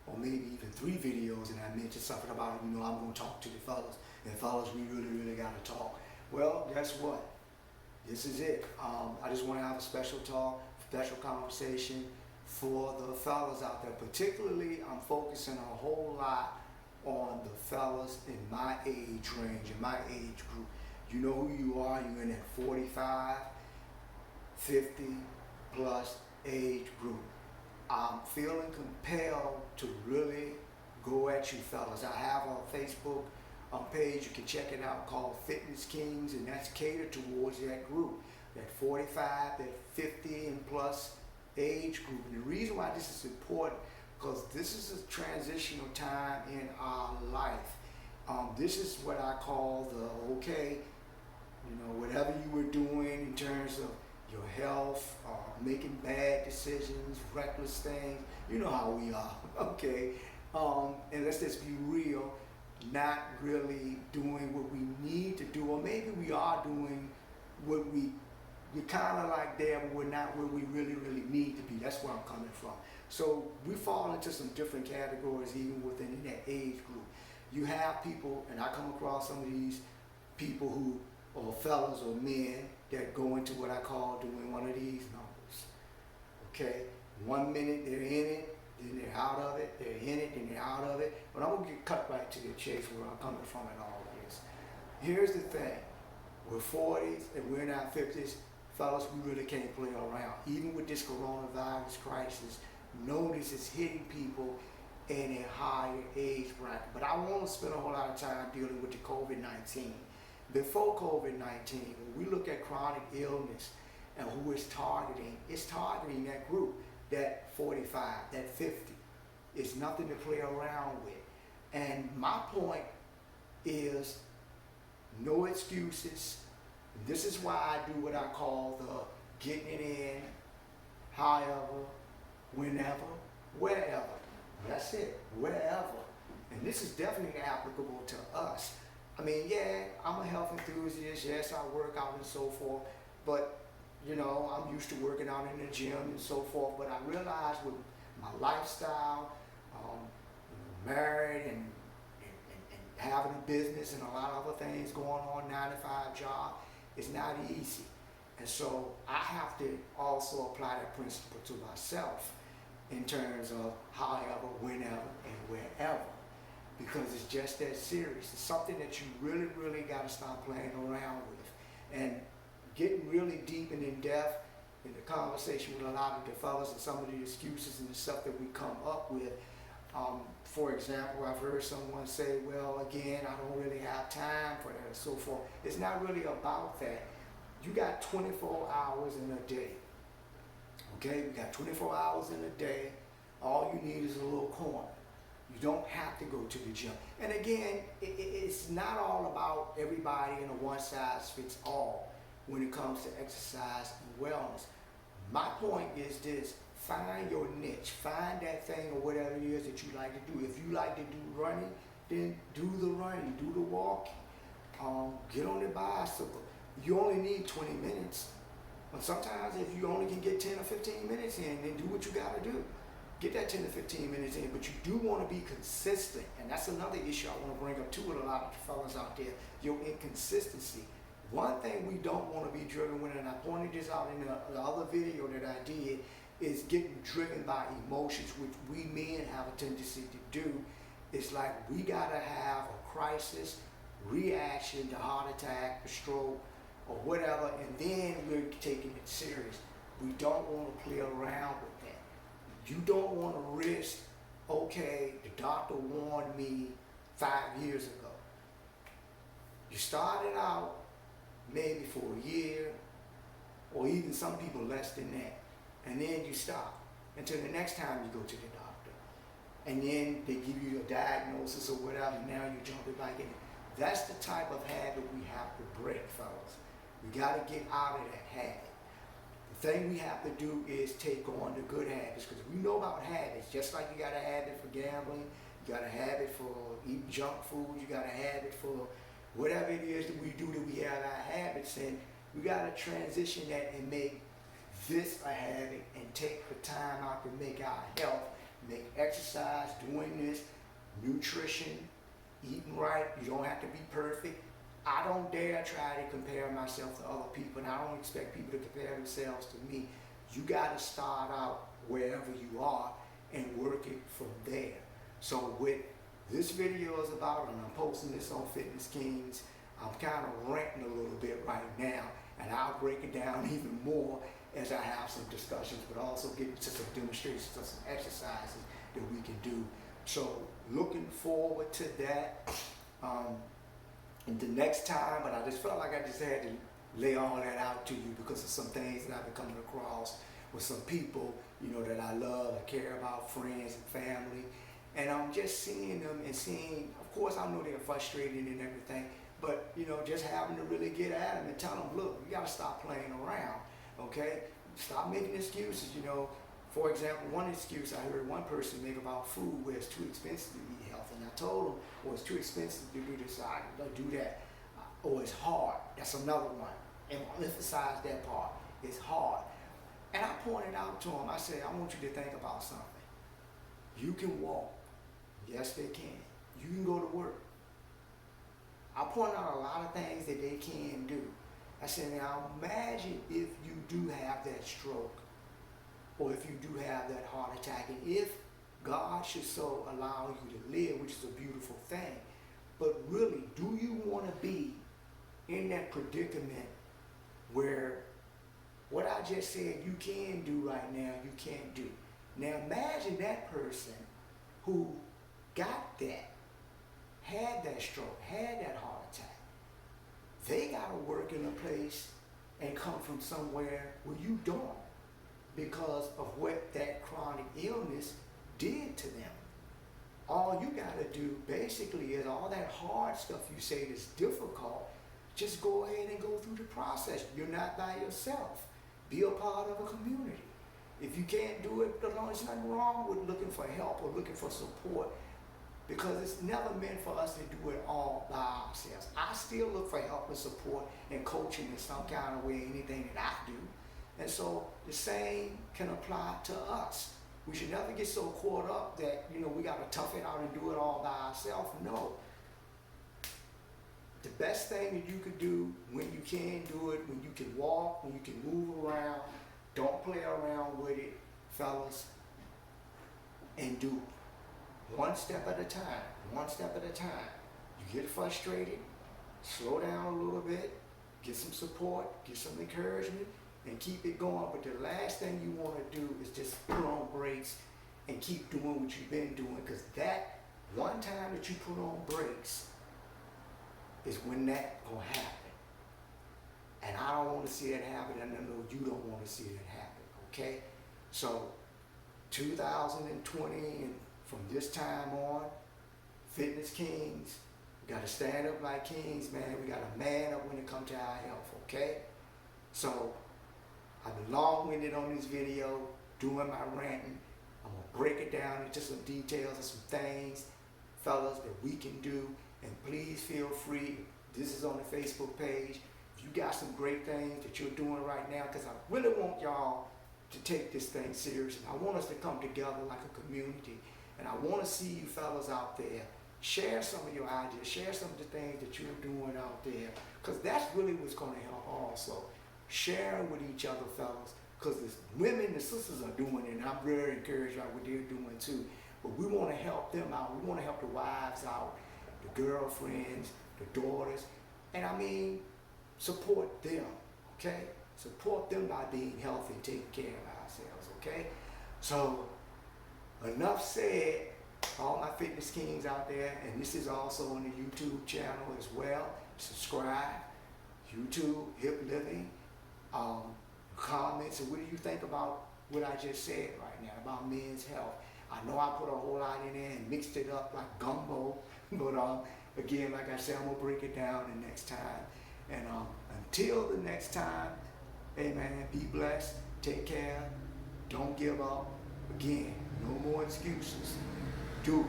or maybe even 3 videos, and I mentioned something about, I'm going to talk to the fellas, and fellas, we really got to talk. Well, guess what? This is it. I just want to have a special talk, special conversation for the fellas out there. Particularly, I'm focusing a whole lot on the fellas in my age range, in my age group. You know who you are. You're in that 45, 50 plus age group. I'm feeling compelled to really go at you fellas. I have a Facebook page, you can check it out, called Fitness Kings, and that's catered towards that group, that 45, that 50 and plus age group. And the reason why this is important, because this is a transitional time in our life. This is what I call whatever you were doing in terms of your health, making bad decisions, reckless things, you know how we are, okay? And let's just be real, not really doing what we need to do, or maybe we are doing what we're kind of like there, but we're not where we really need to be. That's where I'm coming from. So we fall into some different categories even within that age group. You have people, and I come across some of these people who, or fellas or men, that go into what I call doing one of these numbers. Okay? 1 minute they're in it, then they're out of it, they're in it, then they're out of it. But I'm gonna get cut right to the chase where I'm coming from in all of this. Here's the thing. We're 40s and we're in our 50s. Fellas, we really can't play around. Even with this coronavirus crisis, notice it's hitting people in a higher age bracket. But I won't spend a whole lot of time dealing with the COVID-19. Before COVID-19, when we look at chronic illness and who it's targeting that group, that 45, that 50. It's nothing to play around with. And my point is no excuses. This is why I do what I call the getting it in, however, whenever, wherever. That's it, wherever. And this is definitely applicable to us. I mean, yeah, I'm a health enthusiast. Yes, I work out and so forth. But, I'm used to working out in the gym and so forth. But I realized with my lifestyle, married and having a business and a lot of other things going on, 9-to-5 job, it's not easy. And so I have to also apply that principle to myself in terms of however, whenever, and wherever. Because it's just that serious. It's something that you really got to stop playing around with. And getting really deep and in depth in the conversation with a lot of the fellas and some of the excuses and the stuff that we come up with. For example, I've heard someone say, well, again, I don't really have time for that and so forth. It's not really about that. You got 24 hours in a day. Okay, we got 24 hours in a day. All you need is a little corner. You don't have to go to the gym. And again, it's not all about everybody in a one-size-fits-all when it comes to exercise and wellness. My point is this: find your niche, find that thing or whatever it is that you like to do. If you like to do running, then do the running, do the walking, get on the bicycle. You only need 20 minutes. But sometimes if you only can get 10 or 15 minutes in, then do what you gotta do. Get that 10 to 15 minutes in, but you do want to be consistent. And that's another issue I want to bring up too with a lot of the fellas out there, your inconsistency. One thing we don't want to be driven with, and I pointed this out in the other video that I did, is getting driven by emotions, which we men have a tendency to do. It's like we got to have a crisis, reaction to heart attack, a stroke, or whatever, and then we're taking it serious. We don't want to play around with that. You don't want to risk, okay, the doctor warned me 5 years ago. You started out maybe for a year, or even some people less than that, and then you stop until the next time you go to the doctor. And then they give you a diagnosis or whatever, and now you're jumping back in. That's the type of habit we have to break, fellas. We got to get out of that habit. The thing we have to do is take on the good habits, because we know about habits. Just like you got a habit for gambling, you got a habit for eating junk food, you got a habit for whatever it is that we do, that we have our habits in. We got to transition that and make this a habit and take the time out to make our health make exercise, doing this, nutrition, eating right. You don't have to be perfect. I don't dare try to compare myself to other people, and I don't expect people to compare themselves to me. You got to start out wherever you are and work it from there. So what this video is about, and I'm posting this on Fitness Kings, I'm kind of ranting a little bit right now, and I'll break it down even more as I have some discussions, but also get into some demonstrations of some exercises that we can do. So looking forward to that. And the next time, but I just felt like I just had to lay all that out to you because of some things that I've been coming across with some people, you know, that I love, I care about, friends and family. And I'm just seeing them and seeing, of course I know they're frustrated and everything, but you know, just having to really get at them and tell them, look, you gotta stop playing around, okay? Stop making excuses, you know. For example, one excuse I heard one person make about food where it's too expensive to eat healthy. And I told them, well, it's too expensive to do this, I don't do that. Or it's hard, that's another one. And I'll emphasize that part, it's hard. And I pointed out to them, I said, I want you to think about something. You can walk, yes they can. You can go to work. I pointed out a lot of things that they can do. I said, now imagine if you do have that stroke, or if you do have that heart attack, and if God should so allow you to live, which is a beautiful thing, but really, do you want to be in that predicament where what I just said you can do right now, you can't do? Now imagine that person who got that, had that stroke, had that heart attack. They got to work in a place and come from somewhere where you don't, because of what that chronic illness did to them. All you got to do basically is all that hard stuff you say is difficult, just go ahead and go through the process. You're not by yourself. Be a part of a community. If you can't do it alone, there's nothing wrong with looking for help or looking for support, because it's never meant for us to do it all by ourselves. I still look for help and support and coaching in some kind of way, anything that I do. And so the same can apply to us. We should never get so caught up that, you know, we got to tough it out and do it all by ourselves. No. The best thing that you could do when you can do it, when you can walk, when you can move around, don't play around with it, fellas, and do one step at a time, one step at a time. You get frustrated, slow down a little bit, get some support, get some encouragement, and keep it going. But the last thing you want to do is just put on brakes and keep doing what you've been doing, because that one time that you put on brakes is when that gonna happen. And I don't want to see it happen, and I know you don't want to see it happen, okay? So 2020 and from this time on, Fitness Kings, we gotta stand up like kings, man. We gotta man up when it comes to our health, okay? So I've been long-winded on this video, doing my ranting. I'm gonna break it down into some details and some things, fellas, that we can do. And please feel free, this is on the Facebook page. If you got some great things that you're doing right now, because I really want y'all to take this thing serious. And I want us to come together like a community. And I want to see you fellas out there share some of your ideas, share some of the things that you're doing out there, because that's really what's going to help also. Sharing with each other, fellas, because the women, the sisters are doing it, and I'm very encouraged by what they're doing too. But we want to help them out. We want to help the wives out, the girlfriends, the daughters, and I mean, support them, okay? Support them by being healthy and taking care of ourselves, okay? So, enough said, all my Fitness Kings out there, and this is also on the YouTube channel as well. Subscribe, YouTube, Hip Living. Comments, and what do you think about what I just said right now about men's health? I know I put a whole lot in there and mixed it up like gumbo, but again, like I said, I'm gonna break it down the next time. And until the next time, hey man, be blessed, take care, don't give up. Again, no more excuses. Do